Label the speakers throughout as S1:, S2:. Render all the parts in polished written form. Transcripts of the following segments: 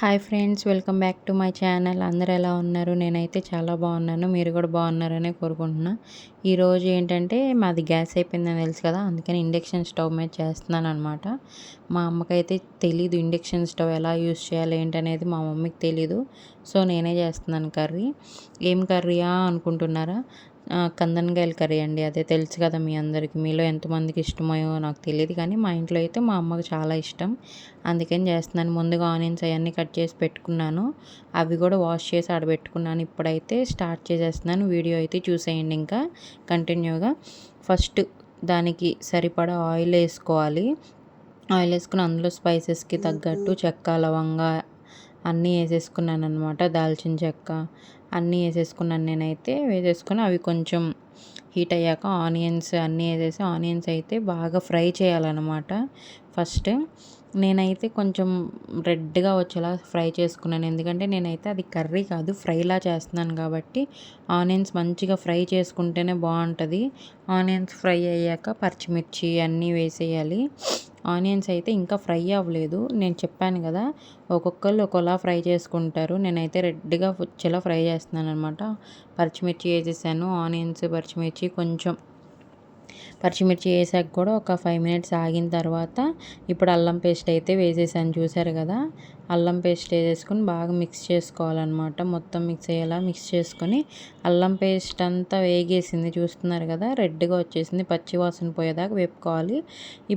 S1: Hi friends, welcome back to my channel. అందరూ ఎలా ఉన్నారు? నేనైతే చాలా బాగున్నాను. మీరు కూడా బాగున్నారనే కోరుకుంటున్నా. ఈరోజు ఏంటంటే మాది గ్యాస్ అయిపోయిందని తెలుసు కదా, అందుకని ఇండక్షన్ స్టవ్ మీద చేస్తున్నాను అనమాట. మా అమ్మకైతే తెలీదు ఇండక్షన్ స్టవ్ ఎలా యూస్ చేయాలి ఏంటనేది మా మమ్మీకి తెలీదు. సో నేనే చేస్తున్నాను కర్రీ. ఏం కర్రీయా అనుకుంటున్నారా? కందనకాయల కర్రీ అండి. అదే తెలుసు కదా మీ అందరికీ. మీలో ఎంతమందికి ఇష్టమో నాకు తెలియదు, కానీ మా ఇంట్లో అయితే మా అమ్మకు చాలా ఇష్టం. అందుకని చేస్తున్నాను. ముందుగా ఆనియన్స్ అవన్నీ కట్ చేసి పెట్టుకున్నాను. అవి కూడా వాష్ చేసి ఆడబెట్టుకున్నాను. ఇప్పుడైతే స్టార్ట్ చేసేస్తున్నాను. వీడియో అయితే చూసేయండి ఇంకా కంటిన్యూగా. ఫస్ట్ దానికి సరిపడా ఆయిల్ వేసుకోవాలి. ఆయిల్ వేసుకుని అందులో స్పైసెస్కి తగ్గట్టు చెక్క, లవంగా అన్నీ వేసేసుకున్నాను అనమాట. దాల్చిన చెక్క అన్నీ వేసేసుకున్నాను నేనైతే. వేసేసుకుని అవి కొంచెం హీట్ అయ్యాక ఆనియన్స్ అన్నీ వేసేసి, ఆనియన్స్ అయితే బాగా ఫ్రై చేయాలన్నమాట. ఫస్ట్ నేనైతే కొంచెం రెడ్గా వచ్చేలా ఫ్రై చేసుకున్నాను. ఎందుకంటే నేనైతే అది కర్రీ కాదు, ఫ్రైలా చేస్తున్నాను కాబట్టి ఆనియన్స్ మంచిగా ఫ్రై చేసుకుంటేనే బాగుంటుంది. ఆనియన్స్ ఫ్రై అయ్యాక పచ్చిమిర్చి అన్నీ వేసేయాలి. ఆనియన్స్ అయితే ఇంకా ఫ్రై అవ్వలేదు. నేను చెప్పాను కదా, ఒక్కొక్కళ్ళు ఒక్కోలా ఫ్రై చేసుకుంటారు. నేనైతే రెడ్గా వచ్చేలా ఫ్రై చేస్తున్నాను అనమాట. పచ్చిమిర్చి వేసేసాను. ఆనియన్స్, పచ్చిమిర్చి కొంచెం పచ్చిమిర్చి వేసాక కూడా ఒక 5 మినిట్స్ ఆగిన తర్వాత ఇప్పుడు అల్లం పేస్ట్ అయితే వేసేసాను. చూసారు కదా, అల్లం పేస్ట్ వేసేసుకొని బాగా మిక్స్ చేసుకోవాలన్నమాట. మొత్తం మిక్స్ అయ్యేలా మిక్స్ చేసుకొని, అల్లం పేస్ట్ అంతా వేగేసింది చూస్తున్నారు కదా, రెడ్గా వచ్చేసింది. పచ్చి వాసన పోయేదాకా వేపుకోవాలి.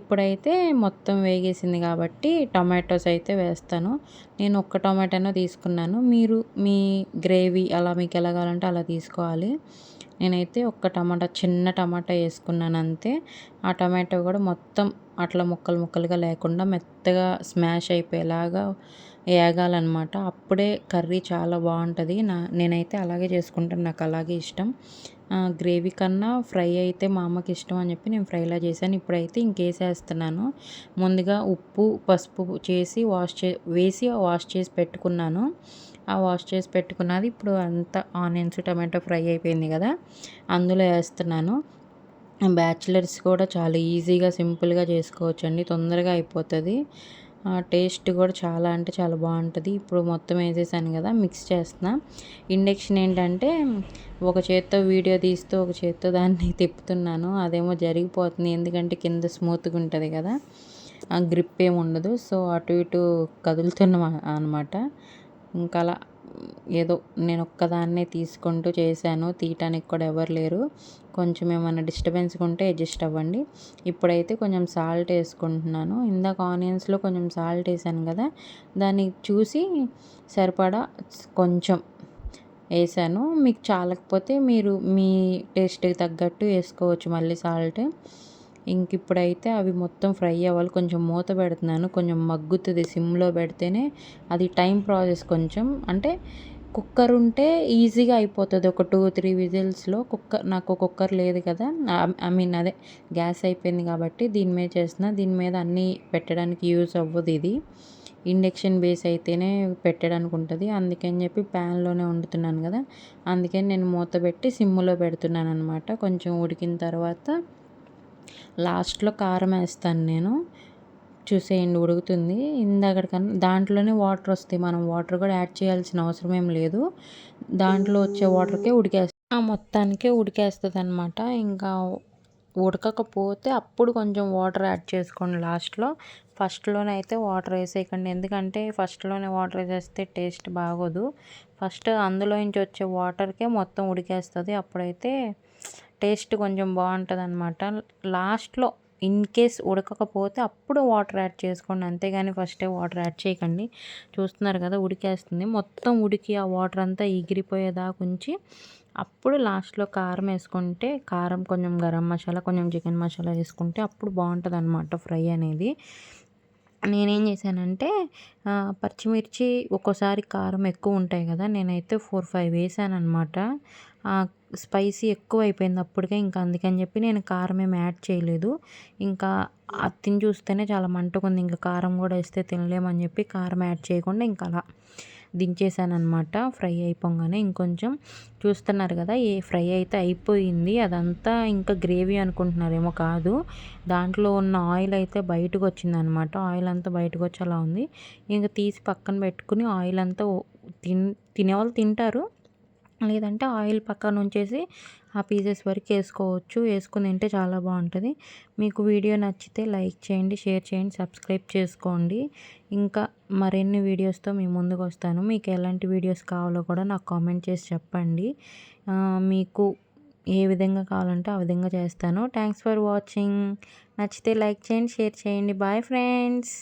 S1: ఇప్పుడైతే మొత్తం వేగేసింది కాబట్టి టమాటోస్ అయితే వేస్తాను. నేను ఒక్క టమాటానో తీసుకున్నాను. మీరు మీ గ్రేవీ అలా మీకు ఎలా కావాలంటే అలా తీసుకోవాలి. నేనైతే ఒక్క టమాటా, చిన్న టమాటా వేసుకున్నాను అంతే. ఆ టమాటో కూడా మొత్తం అట్లా ముక్కలు ముక్కలుగా లేకుండా మెత్తగా స్మాష్ అయిపోయేలాగా వేగాలన్నమాట. అప్పుడే కర్రీ చాలా బాగుంటుంది. నేనైతే అలాగే చేసుకుంటాను, నాకు అలాగే ఇష్టం. గ్రేవీ కన్నా ఫ్రై అయితే మా అమ్మకి ఇష్టం అని చెప్పి నేను ఫ్రైలా చేశాను. ఇప్పుడైతే ఇంకేసేస్తున్నాను. ముందుగా ఉప్పు, పసుపు వేసి వాష్ చేసి పెట్టుకున్నాను. ఆ వాష్ చేసి పెట్టుకున్నది ఇప్పుడు అంతా ఆనియన్స్, టమాటో ఫ్రై అయిపోయింది కదా, అందులో వేస్తున్నాను. బ్యాచిలర్స్ కూడా చాలా ఈజీగా సింపుల్గా చేసుకోవచ్చు అండి, తొందరగా అయిపోతుంది. టేస్ట్ కూడా చాలా అంటే చాలా బాగుంటుంది. ఇప్పుడు మొత్తం వేసేసాను కదా, మిక్స్ చేస్తున్నా. ఇండక్షన్ ఏంటంటే ఒక చేత్తో వీడియో తీస్తూ ఒక చేత్తో దాన్ని తిప్పుతున్నాను. అదేమో జరిగిపోతుంది, ఎందుకంటే కింద స్మూత్గా ఉంటుంది కదా, గ్రిప్ ఏమి ఉండదు. సో అటు ఇటు కదులుతున్నా అనమాట. ఇంకా అలా ఏదో నేను ఒక్కదాన్నే తీసుకుంటూ చేశాను. తీయటానికి కూడా ఎవరు లేరు. కొంచెం ఏమైనా డిస్టర్బెన్స్గా ఉంటే అడ్జస్ట్ అవ్వండి. ఇప్పుడైతే కొంచెం సాల్ట్ వేసుకుంటున్నాను. ఇందాక ఆనియన్స్లో కొంచెం సాల్ట్ వేసాను కదా, దాన్ని చూసి సరిపడా కొంచెం వేసాను. మీకు చాలకపోతే మీరు మీ టేస్ట్కి తగ్గట్టు వేసుకోవచ్చు మళ్ళీ సాల్ట్. ఇంక ఇప్పుడైతే అవి మొత్తం ఫ్రై అవ్వాలి. కొంచెం మూత పెడుతున్నాను, కొంచెం మగ్గుతుంది. సిమ్లో పెడితేనే అది టైం ప్రాసెస్. కొంచెం అంటే కుక్కర్ ఉంటే ఈజీగా అయిపోతుంది, ఒక 2-3 విజిల్స్లో. నాకు కుక్కర్ లేదు కదా, ఐ మీన్ అదే గ్యాస్ అయిపోయింది కాబట్టి దీని మీద చేస్తున్నా. దీని మీద అన్నీ పెట్టడానికి యూజ్ అవ్వదు ఇది. ఇండక్షన్ బేస్ అయితేనే పెట్టడానికి ఉంటుంది. అందుకని చెప్పి ప్యాన్లోనే వండుతున్నాను కదా, అందుకని నేను మూత పెట్టి సిమ్లో పెడుతున్నాను అనమాట. కొంచెం ఉడికిన తర్వాత లాస్ట్లో కారం వేస్తాను నేను. చూసేయండి, ఉడుకుతుంది. ఇందాకటికన్నా దాంట్లోనే వాటర్ వస్తాయి, మనం వాటర్ కూడా యాడ్ చేయాల్సిన అవసరం ఏం లేదు. దాంట్లో వచ్చే వాటర్కే మొత్తానికే ఉడికేస్తుంది అనమాట. ఇంకా ఉడకకపోతే అప్పుడు కొంచెం వాటర్ యాడ్ చేసుకోండి లాస్ట్లో. ఫస్ట్లోనే అయితే వాటర్ వేసేయకండి, ఎందుకంటే ఫస్ట్లోనే వాటర్ వేసేస్తే టేస్ట్ బాగోదు. ఫస్ట్ అందులో నుంచి వచ్చే వాటర్కే మొత్తం ఉడికేస్తుంది. అప్పుడైతే టేస్ట్ కొంచెం బాగుంటుంది అనమాట. లాస్ట్లో ఇన్ కేస్ ఉడకకపోతే అప్పుడు వాటర్ యాడ్ చేసుకోండి, అంతేగాని ఫస్టే వాటర్ యాడ్ చేయకండి. చూస్తున్నారు కదా, ఉడికేస్తుంది. మొత్తం ఉడికి ఆ వాటర్ అంతా ఎగిరిపోయేదాకా ఉంచి అప్పుడు లాస్ట్లో కారం వేసుకుంటే, కారం, కొంచెం గరం మసాలా, కొంచెం చికెన్ మసాలా వేసుకుంటే అప్పుడు బాగుంటుంది అనమాట ఫ్రై అనేది. నేనేం చేశానంటే పచ్చిమిర్చి ఒక్కోసారి కారం ఎక్కువ ఉంటాయి కదా, నేనైతే 4-5 వేసాను అనమాట. స్పైసీ ఎక్కువ అయిపోయింది అప్పటికే. ఇంకా అందుకని చెప్పి నేను కారం ఏమి యాడ్ చేయలేదు. ఇంకా అది తిని చూస్తేనే చాలా మంటగా ఉంది, ఇంకా కారం కూడా వేస్తే తినలేమని చెప్పి కారం యాడ్ చేయకుండా ఇంకా అలా దించేసాననమాట ఫ్రై అయిపోగానే. ఇంకొంచెం చూస్తున్నారు కదా, ఫ్రై అయితే అయిపోయింది. అదంతా ఇంకా గ్రేవీ అనుకుంటున్నారేమో, కాదు. దాంట్లో ఉన్న ఆయిల్ అయితే బయటకు వచ్చిందనమాట. ఆయిల్ అంతా బయటకు వచ్చి అలా ఉంది. ఇంక తీసి పక్కన పెట్టుకుని ఆయిల్ అంతా తినేవాళ్ళు తింటారు. లేదంటే ఆయిల్ పక్కన ఉంచేసి ఆ పీసెస్ వరకు వేసుకోవచ్చు. వేసుకుని తింటే చాలా బాగుంటుంది. మీకు వీడియో నచ్చితే లైక్ చేయండి, షేర్ చేయండి, సబ్స్క్రైబ్ చేసుకోండి. ఇంకా మరిన్ని వీడియోస్తో మీ ముందుకు వస్తాను. మీకు ఎలాంటి వీడియోస్ కావాలో కూడా నాకు కామెంట్ చేసి చెప్పండి. మీకు ఏ విధంగా కావాలంటే ఆ విధంగా చేస్తాను. Thanks for watching. నచ్చితే లైక్ చేయండి, షేర్ చేయండి. Bye friends.